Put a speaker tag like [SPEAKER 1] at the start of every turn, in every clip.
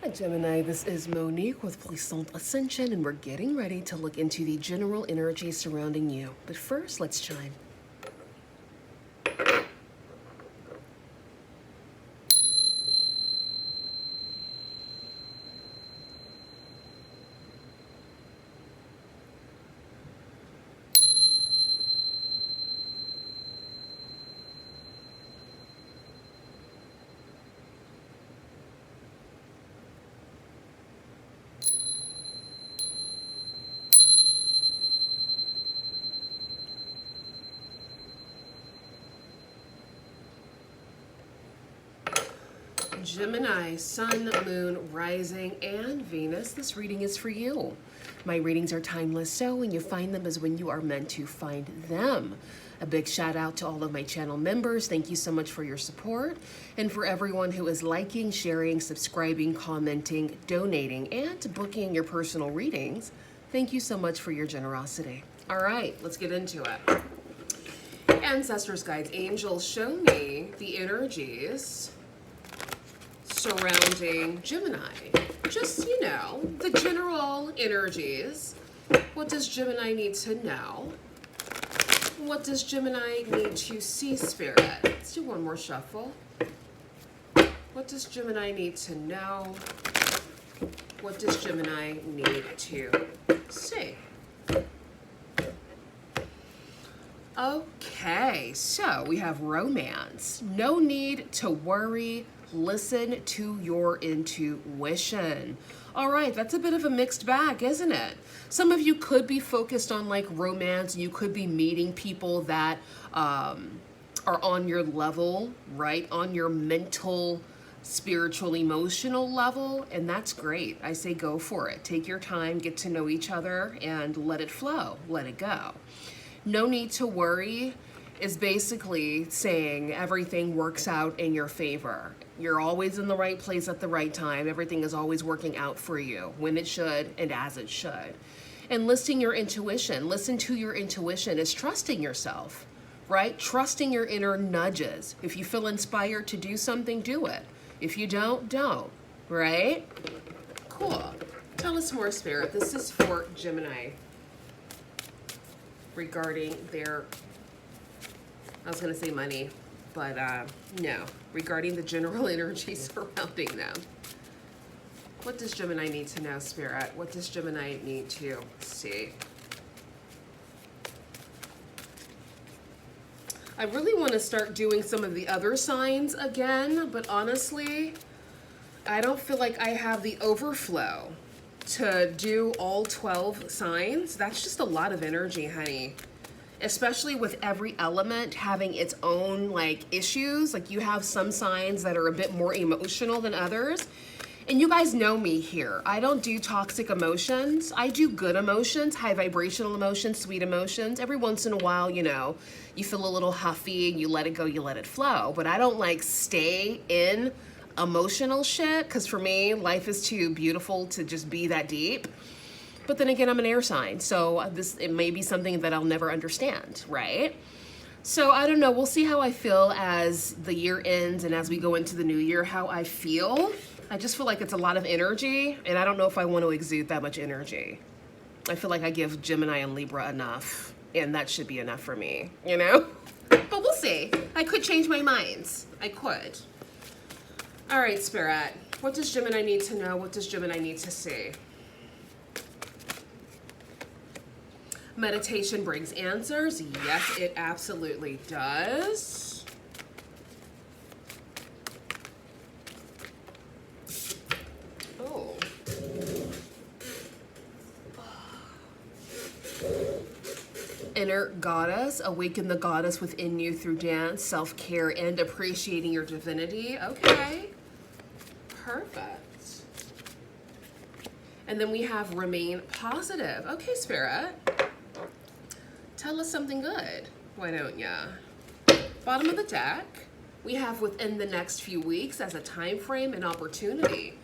[SPEAKER 1] Hi Gemini, this is Monique with Puissant Ascension, and we're getting ready to look into the general energy surrounding you. But first, let's chime. Gemini, Sun, Moon, Rising, and Venus. This reading is for you. My readings are timeless, so when you find them is when you are meant to find them. A big shout out to all of my channel members. Thank you so much for your support. And for everyone who is liking, sharing, subscribing, commenting, donating, and booking your personal readings, thank you so much for your generosity. All right, let's get into it. Ancestors, guides, angels, show me the energies surrounding Gemini. Just, the general energies. What does Gemini need to know? What does Gemini need to see, Spirit? Let's do one more shuffle. What does Gemini need to know? What does Gemini need to see? Okay, so we have romance. No need to worry. Listen to your intuition. All right, that's a bit of a mixed bag, isn't it? Some of you could be focused on like romance. You could be meeting people that are on your level, right? On your mental, spiritual, emotional level. And that's great. I say go for it. Take your time, get to know each other, and let it flow. Let it go. No need to worry is basically saying everything works out in your favor. You're always in the right place at the right time. Everything is always working out for you when it should and as it should. And listening your intuition, listen to your intuition is trusting yourself, right? Trusting your inner nudges. If you feel inspired to do something, do it. If you don't, right? Cool. Tell us more, Spirit. This is for Gemini regarding their, I was going to say money, but no, regarding the general energy surrounding them. What does Gemini need to know, Spirit? What does Gemini need to see? I really want to start doing some of the other signs again, but honestly, I don't feel like I have the overflow to do all 12 signs. That's just a lot of energy, honey. Especially with every element having its own like issues. Like you have some signs that are a bit more emotional than others. And you guys know me here. I don't do toxic emotions. I do good emotions, high vibrational emotions, sweet emotions. Every once in a while, you feel a little huffy and you let it go, you let it flow. But I don't like stay in emotional shit, because for me, life is too beautiful to just be that deep. But then again, I'm an air sign, so it may be something that I'll never understand, right? So I don't know. We'll see how I feel as the year ends and as we go into the new year, how I feel. I just feel like it's a lot of energy, and I don't know if I want to exude that much energy. I feel like I give Gemini and Libra enough, and that should be enough for me, But we'll see. I could change my minds. I could. All right, Spirit. What does Gemini need to know? What does Gemini need to see? Meditation brings answers. Yes, it absolutely does. Oh. Inner goddess, awaken the goddess within you through dance, self-care, and appreciating your divinity. Okay. Perfect. And then we have remain positive. Okay, Spirit. Tell us something good. Why don't ya? Bottom of the deck, we have within the next few weeks as a time frame and opportunity.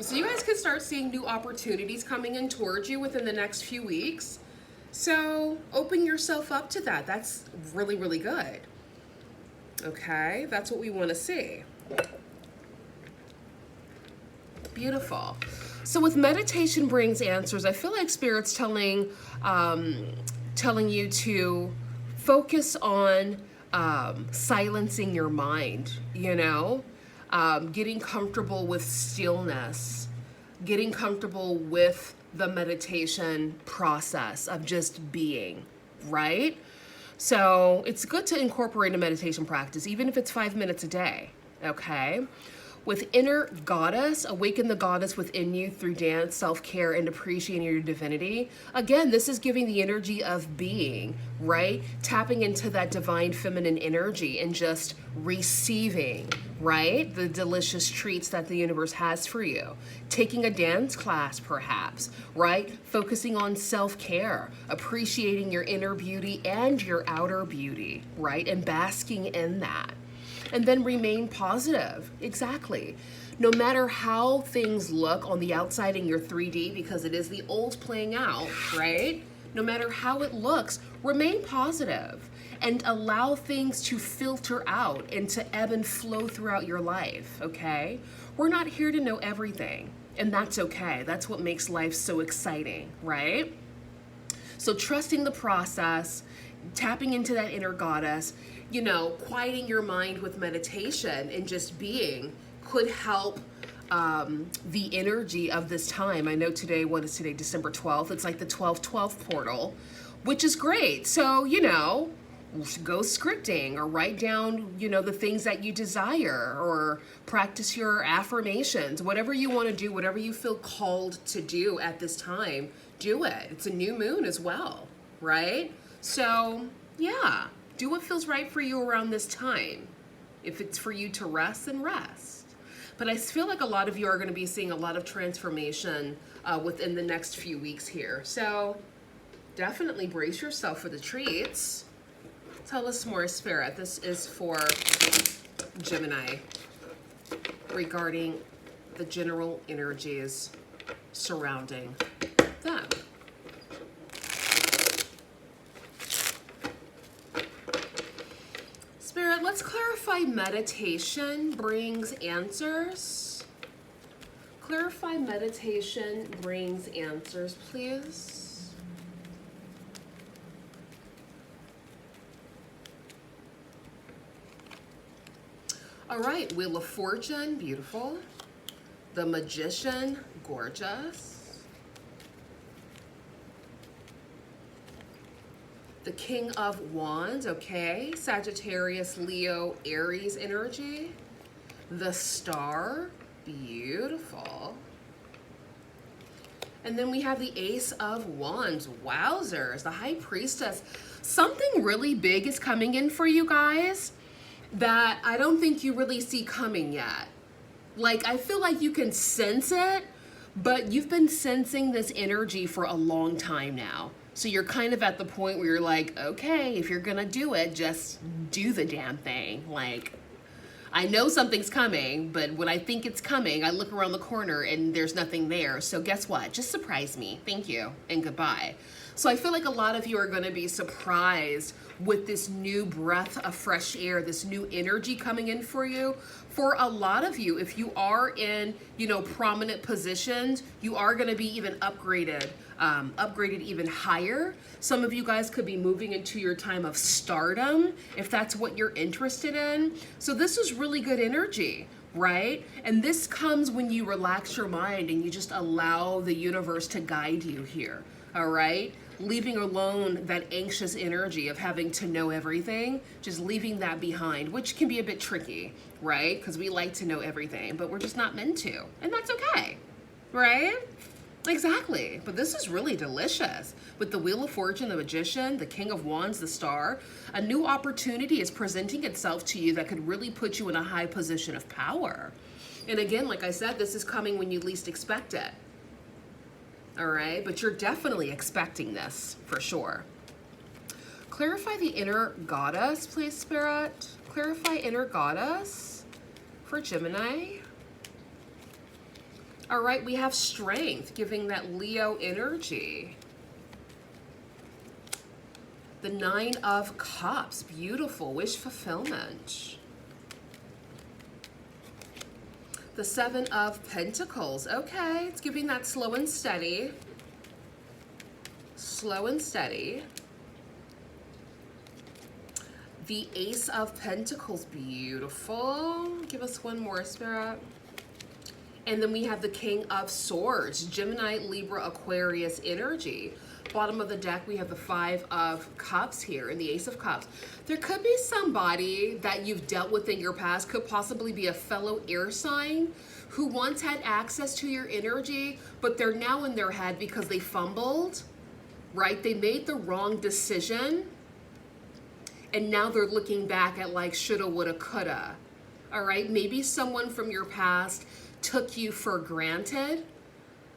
[SPEAKER 1] So you guys can start seeing new opportunities coming in towards you within the next few weeks. So open yourself up to that. That's really, really good. Okay, that's what we want to see. Beautiful. So with meditation brings answers, I feel like Spirit's telling you to focus on silencing your mind, you know, getting comfortable with stillness, getting comfortable with the meditation process of just being, right? So it's good to incorporate a meditation practice, even if it's 5 minutes a day, okay? With inner goddess, awaken the goddess within you through dance, self-care, and appreciating your divinity. Again, this is giving the energy of being, right? Tapping into that divine feminine energy and just receiving, right? The delicious treats that the universe has for you. Taking a dance class, perhaps, right? Focusing on self-care, appreciating your inner beauty and your outer beauty, right? And basking in that. And then remain positive. Exactly. No matter how things look on the outside in your 3D, because it is the old playing out, right? No matter how it looks, remain positive and allow things to filter out and to ebb and flow throughout your life, okay? We're not here to know everything, and that's okay. That's what makes life so exciting, right? So trusting the process, tapping into that inner goddess, you know, quieting your mind with meditation and just being could help the energy of this time. I know today, what is today, December 12th? It's like the 12/12 portal, which is great. So, you know, go scripting or write down, you know, the things that you desire or practice your affirmations, whatever you want to do, whatever you feel called to do at this time, do it. It's a new moon as well, right? So, yeah. Do what feels right for you around this time. If it's for you to rest, then rest. But I feel like a lot of you are going to be seeing a lot of transformation within the next few weeks here. So definitely brace yourself for the treats. Tell us more, Spirit. This is for Gemini regarding the general energies surrounding them. Spirit, let's clarify meditation brings answers. Clarify meditation brings answers, please. All right, Wheel of Fortune, beautiful. The Magician, gorgeous. The King of Wands, okay. Sagittarius, Leo, Aries energy. The Star, beautiful. And then we have the Ace of Wands, wowzers. The High Priestess. Something really big is coming in for you guys that I don't think you really see coming yet. Like, I feel like you can sense it, but you've been sensing this energy for a long time now. So you're kind of at the point where you're like, okay, if you're gonna do it, just do the damn thing. Like, I know something's coming, but when I think it's coming, I look around the corner and there's nothing there. So guess what? Just surprise me. Thank you and goodbye. So I feel like a lot of you are gonna be surprised with this new breath of fresh air, this new energy coming in for you. For a lot of you, if you are in, you know, prominent positions, you are gonna be even upgraded even higher. Some of you guys could be moving into your time of stardom, if that's what you're interested in. So this is really good energy, right? And this comes when you relax your mind and you just allow the universe to guide you here, all right? Leaving alone that anxious energy of having to know everything, just leaving that behind, which can be a bit tricky, right? Because we like to know everything, but we're just not meant to, and that's okay, right? Exactly, but this is really delicious. With the Wheel of Fortune, the Magician, the King of Wands, the Star, a new opportunity is presenting itself to you that could really put you in a high position of power. And again, like I said, this is coming when you least expect it. All right, but you're definitely expecting this for sure. Clarify the inner goddess, please, Spirit. Clarify inner goddess for Gemini. All right, we have strength, giving that Leo energy. The Nine of Cups, beautiful, wish fulfillment. The Seven of Pentacles. Okay, it's giving that slow and steady. Slow and steady. The Ace of Pentacles. Beautiful. Give us one more, Spirit. And then we have the King of Swords. Gemini, Libra, Aquarius energy. Bottom of the deck, we have the Five of Cups here and the Ace of Cups. There could be somebody that you've dealt with in your past, could possibly be a fellow air sign who once had access to your energy, but they're now in their head because they fumbled, right? They made the wrong decision, and now they're looking back at like shoulda, woulda, coulda, all right? Maybe someone from your past took you for granted,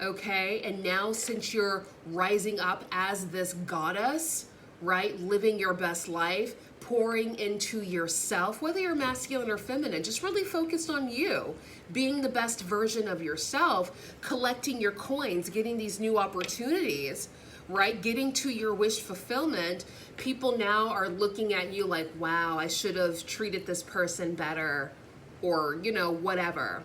[SPEAKER 1] okay? And now since you're rising up as this goddess, right, living your best life, pouring into yourself, whether you're masculine or feminine, just really focused on you, being the best version of yourself, collecting your coins, getting these new opportunities, right, getting to your wish fulfillment. People now are looking at you like, wow, I should have treated this person better, or, you know, whatever.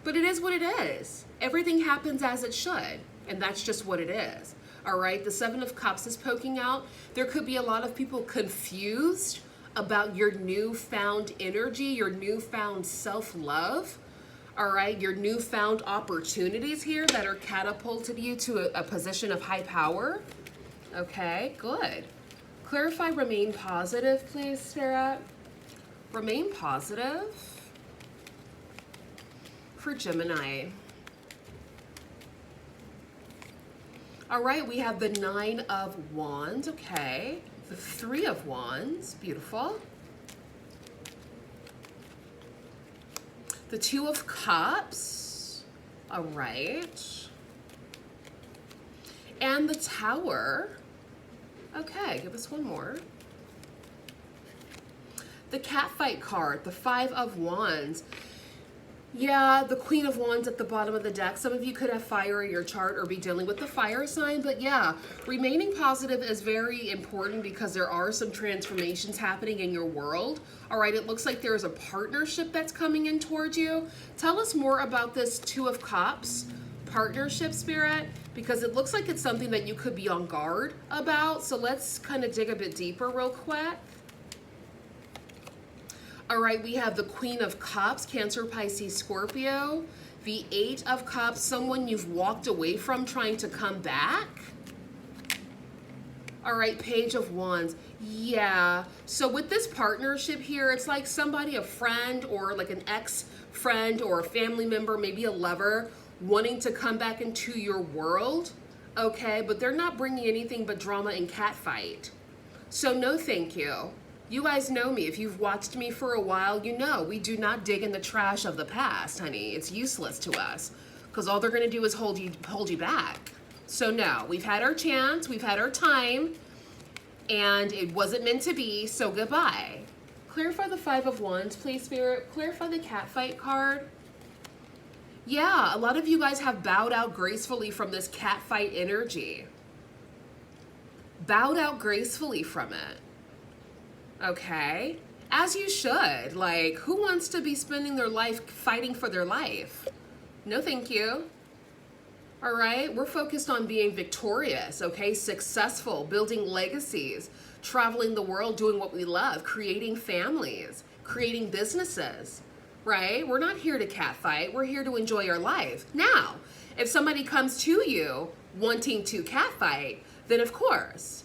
[SPEAKER 1] But it is what it is. Everything happens as it should, and that's just what it is. All right, the Seven of Cups is poking out. There could be a lot of people confused about your newfound energy, your newfound self-love, all right, your newfound opportunities here that are catapulted you to a position of high power. Okay, good. Clarify, remain positive, please, Spirit. Remain positive for Gemini. All right, we have the Nine of Wands, okay. The Three of Wands, beautiful. The Two of Cups, all right. And the Tower, okay, give us one more. The Catfight card, the Five of Wands. Yeah, the Queen of Wands at the bottom of the deck. Some of you could have fire in your chart or be dealing with the fire sign, but yeah, remaining positive is very important because there are some transformations happening in your world. All right, it looks like there's a partnership that's coming in towards you. Tell us more about this Two of Cups partnership, Spirit, because it looks like it's something that you could be on guard about. So let's kind of dig a bit deeper real quick. All right, we have the Queen of Cups, Cancer, Pisces, Scorpio. The Eight of Cups, someone you've walked away from trying to come back. All right, Page of Wands. Yeah, so with this partnership here, it's like somebody, a friend or like an ex-friend or a family member, maybe a lover, wanting to come back into your world, okay? But they're not bringing anything but drama and catfight. So no thank you. You guys know me. If you've watched me for a while, you know we do not dig in the trash of the past, honey. It's useless to us because all they're going to do is hold you back. So no, we've had our chance, we've had our time, and it wasn't meant to be, so goodbye. Clarify the Five of Wands, please, Spirit. Clarify the Catfight card. Yeah, a lot of you guys have bowed out gracefully from this catfight energy. Bowed out gracefully from it. Okay, as you should. Like, who wants to be spending their life fighting for their life? No, thank you. All right, we're focused on being victorious, okay, successful, building legacies, traveling the world, doing what we love, creating families, creating businesses, right? We're not here to catfight. We're here to enjoy our life. Now, if somebody comes to you wanting to catfight, then of course,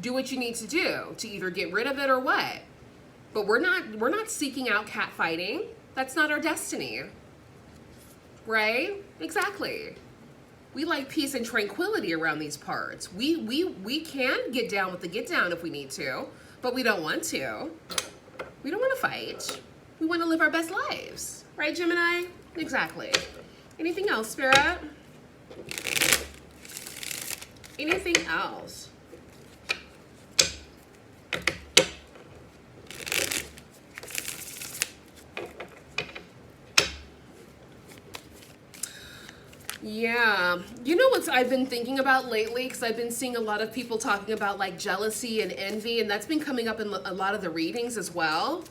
[SPEAKER 1] do what you need to do to either get rid of it or what. But we're not seeking out catfighting. That's not our destiny. Right? Exactly. We like peace and tranquility around these parts. We can get down with the get down if we need to, but we don't want to. We don't want to fight. We want to live our best lives. Right, Gemini? Exactly. Anything else, Spirit? Anything else? Yeah, you know what I've been thinking about lately, because I've been seeing a lot of people talking about like jealousy and envy, and that's been coming up in a lot of the readings as well.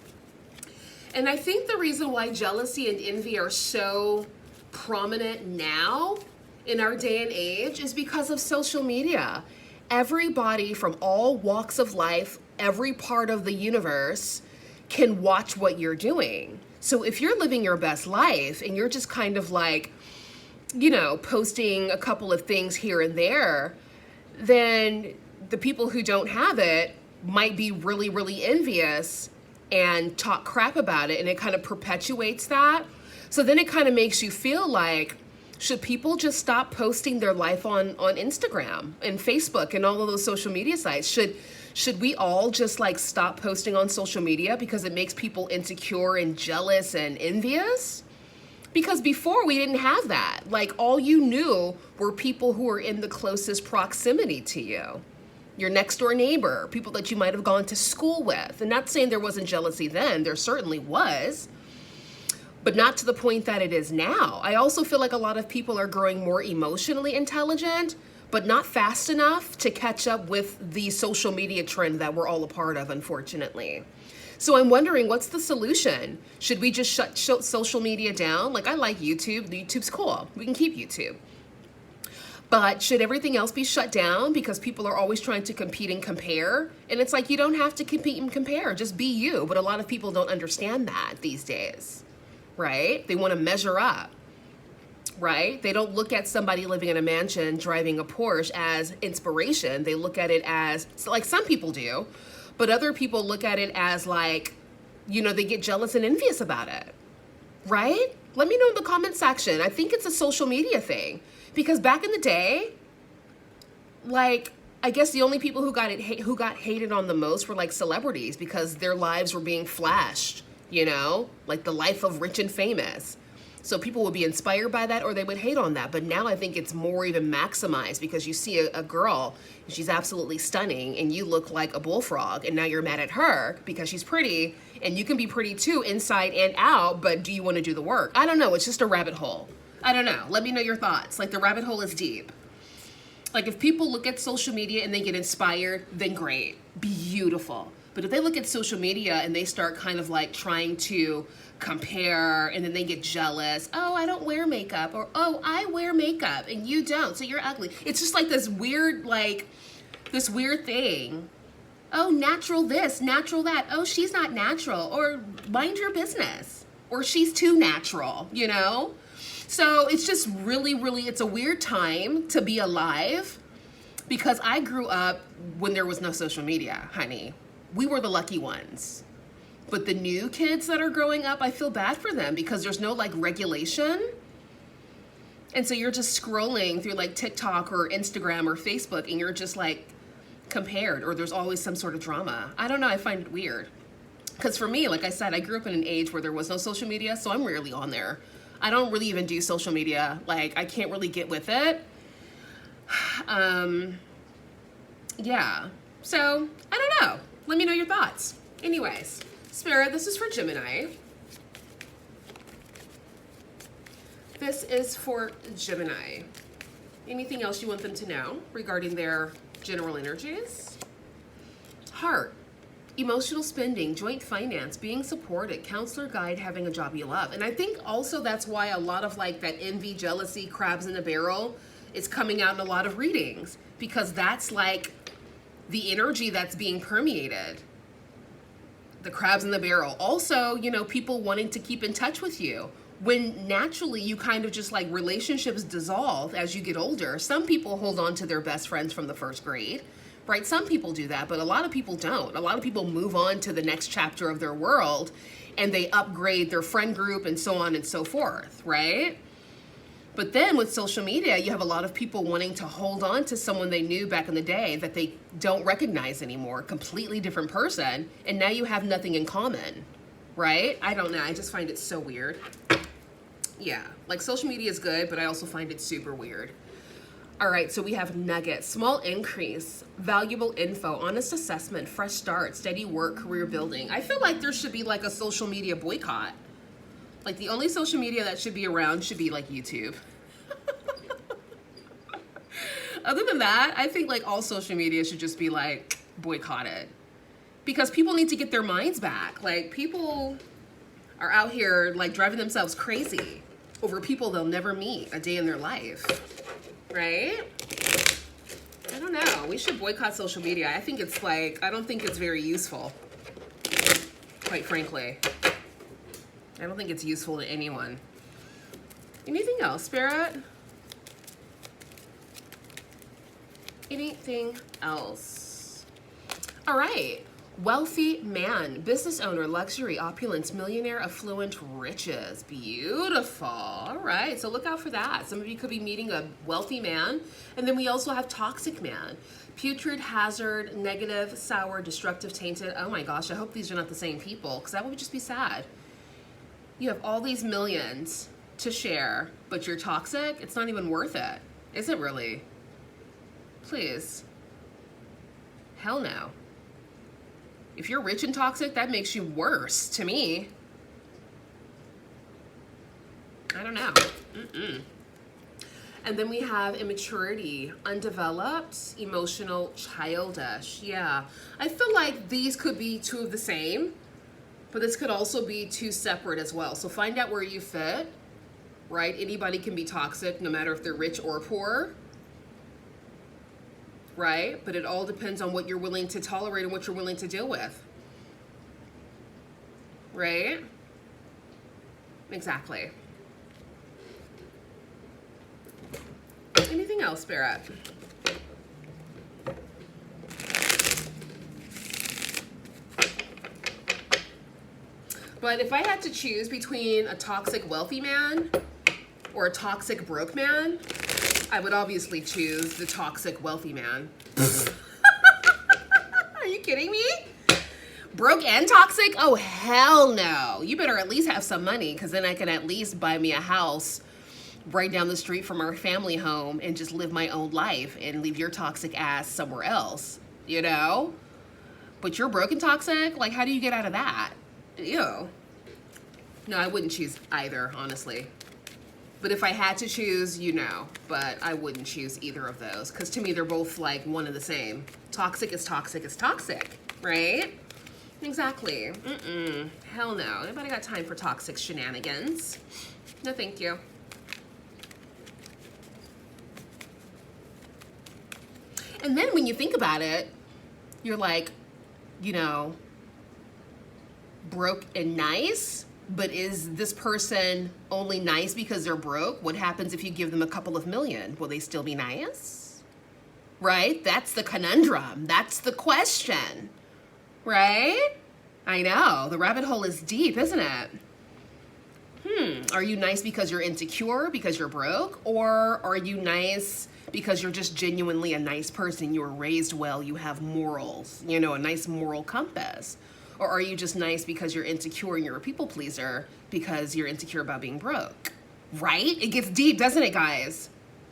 [SPEAKER 1] And I think the reason why jealousy and envy are so prominent now in our day and age is because of social media. Everybody from all walks of life, every part of the universe can watch what you're doing. So if you're living your best life and you're just kind of like, you know, posting a couple of things here and there, then the people who don't have it might be really, really envious and talk crap about it, and it kind of perpetuates that. So then it kind of makes you feel like, should people just stop posting their life on Instagram and Facebook and all of those social media sites? Should we all just like stop posting on social media because it makes people insecure and jealous and envious? Because before we didn't have that. Like all you knew were people who were in the closest proximity to you. Your next door neighbor, people that you might have gone to school with. And not saying there wasn't jealousy then, there certainly was, but not to the point that it is now. I also feel like a lot of people are growing more emotionally intelligent, but not fast enough to catch up with the social media trend that we're all a part of, unfortunately. So I'm wondering, what's the solution? Should we just shut social media down? Like, I like YouTube. YouTube's cool. We can keep YouTube. But should everything else be shut down because people are always trying to compete and compare? And it's like, you don't have to compete and compare. Just be you. But a lot of people don't understand that these days, right? They want to measure up, right? They don't look at somebody living in a mansion driving a Porsche as inspiration. They look at it as, like some people do, but other people look at it as like, you know, they get jealous and envious about it, right? Let me know in the comment section. I think it's a social media thing. Because back in the day, like, I guess the only people who got hated on the most were like celebrities because their lives were being flashed, you know, like the life of rich and famous. So people would be inspired by that or they would hate on that. But now I think it's more even maximized because you see a girl, and she's absolutely stunning and you look like a bullfrog and now you're mad at her because she's pretty and you can be pretty too inside and out, but do you want to do the work? I don't know. It's just a rabbit hole. I don't know. Let me know your thoughts. Like the rabbit hole is deep. Like if people look at social media and they get inspired, then great, beautiful. But if they look at social media and they start kind of like trying to compare and then they get jealous, oh, I don't wear makeup, or oh, I wear makeup and you don't, so you're ugly. It's just like this weird thing. Oh, natural this, natural that. Oh, she's not natural, or mind your business, or she's too natural, you know? So it's just really, really, it's a weird time to be alive because I grew up when there was no social media, honey. We were the lucky ones. But the new kids that are growing up, I feel bad for them because there's no like regulation. And so you're just scrolling through like TikTok or Instagram or Facebook and you're just like compared, or there's always some sort of drama. I don't know, I find it weird. Because for me, like I said, I grew up in an age where there was no social media, so I'm rarely on there. I don't really even do social media. Like, I can't really get with it. Yeah. So, I don't know. Let me know your thoughts. Anyways, Spirit, this is for Gemini. This is for Gemini. Anything else you want them to know regarding their general energies? Heart. Emotional spending, joint finance, being supported, counselor, guide, having a job you love. And I think also that's why a lot of like that envy, jealousy, crabs in a barrel is coming out in a lot of readings, because that's like the energy that's being permeated. The crabs in the barrel. Also, you know, people wanting to keep in touch with you when naturally you kind of just like relationships dissolve as you get older. Some people hold on to their best friends from the first grade. Right? Some people do that, but a lot of people don't. A lot of people move on to the next chapter of their world and they upgrade their friend group and so on and so forth, right? But then with social media, you have a lot of people wanting to hold on to someone they knew back in the day that they don't recognize anymore, completely different person, and now you have nothing in common, right? I don't know. I just find it so weird. Yeah, like social media is good, but I also find it super weird. All right, so we have nuggets, small increase, valuable info, honest assessment, fresh start, steady work, career building. I feel like there should be like a social media boycott. Like the only social media that should be around should be like YouTube. Other than that, I think like all social media should just be like boycotted, because people need to get their minds back. Like people are out here like driving themselves crazy over people they'll never meet a day in their life, right? I don't know. We should boycott social media. I think it's like, I don't think it's very useful, quite frankly. I don't think it's useful to anyone. Anything else, Spirit? Anything else? All right. Wealthy man, business owner, luxury, opulence, millionaire, affluent, riches. Beautiful. All right. So look out for that. Some of you could be meeting a wealthy man. And then we also have toxic man. Putrid, hazard, negative, sour, destructive, tainted. Oh my gosh. I hope these are not the same people, because that would just be sad. You have all these millions to share, but you're toxic. It's not even worth it. Is it really? Please. Hell no. If you're rich and toxic, that makes you worse to me. I don't know. And then we have immaturity, undeveloped, emotional, childish. Yeah. I feel like these could be two of the same, but this could also be two separate as well. So find out where you fit, right? Anybody can be toxic, no matter if they're rich or poor. Right? But it all depends on what you're willing to tolerate and what you're willing to deal with. Right? Exactly. Anything else, Spirit? But if I had to choose between a toxic wealthy man or a toxic broke man, I would obviously choose the toxic wealthy man. Are you kidding me? Broke and toxic? Oh, hell no. You better at least have some money, because then I can at least buy me a house right down the street from our family home and just live my own life and leave your toxic ass somewhere else, you know? But you're broke and toxic? Like, how do you get out of that? Ew. No, I wouldn't choose either, honestly. But if I had to choose, you know, but I wouldn't choose either of those, because to me, they're both like one and the same. Toxic is toxic is toxic, right? Exactly. Hell no. Anybody got time for toxic shenanigans? No, thank you. And then when you think about it, you're like, you know, broke and nice. But is this person only nice because they're broke? What happens if you give them a couple of million? Will they still be nice? Right? That's the conundrum. That's the question. Right? I know. The rabbit hole is deep, isn't it? Are you nice because you're insecure, because you're broke? Or are you nice because you're just genuinely a nice person? You were raised well, you have morals, you know, a nice moral compass. Or are you just nice because you're insecure and you're a people pleaser because you're insecure about being broke? Right? It gets deep, doesn't it, guys?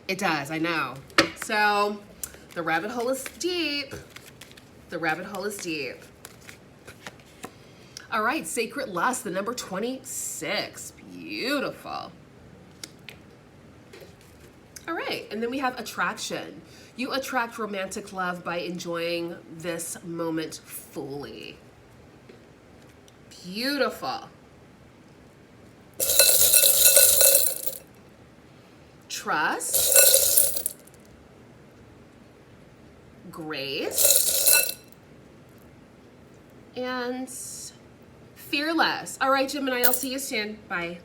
[SPEAKER 1] It does, I know. So the rabbit hole is deep. The rabbit hole is deep. All right, sacred lust, the number 26. Beautiful. All right, and then we have attraction. You attract romantic love by enjoying this moment fully. Beautiful. Trust. Grace. And fearless. All right, Gemini, I'll see you soon. Bye.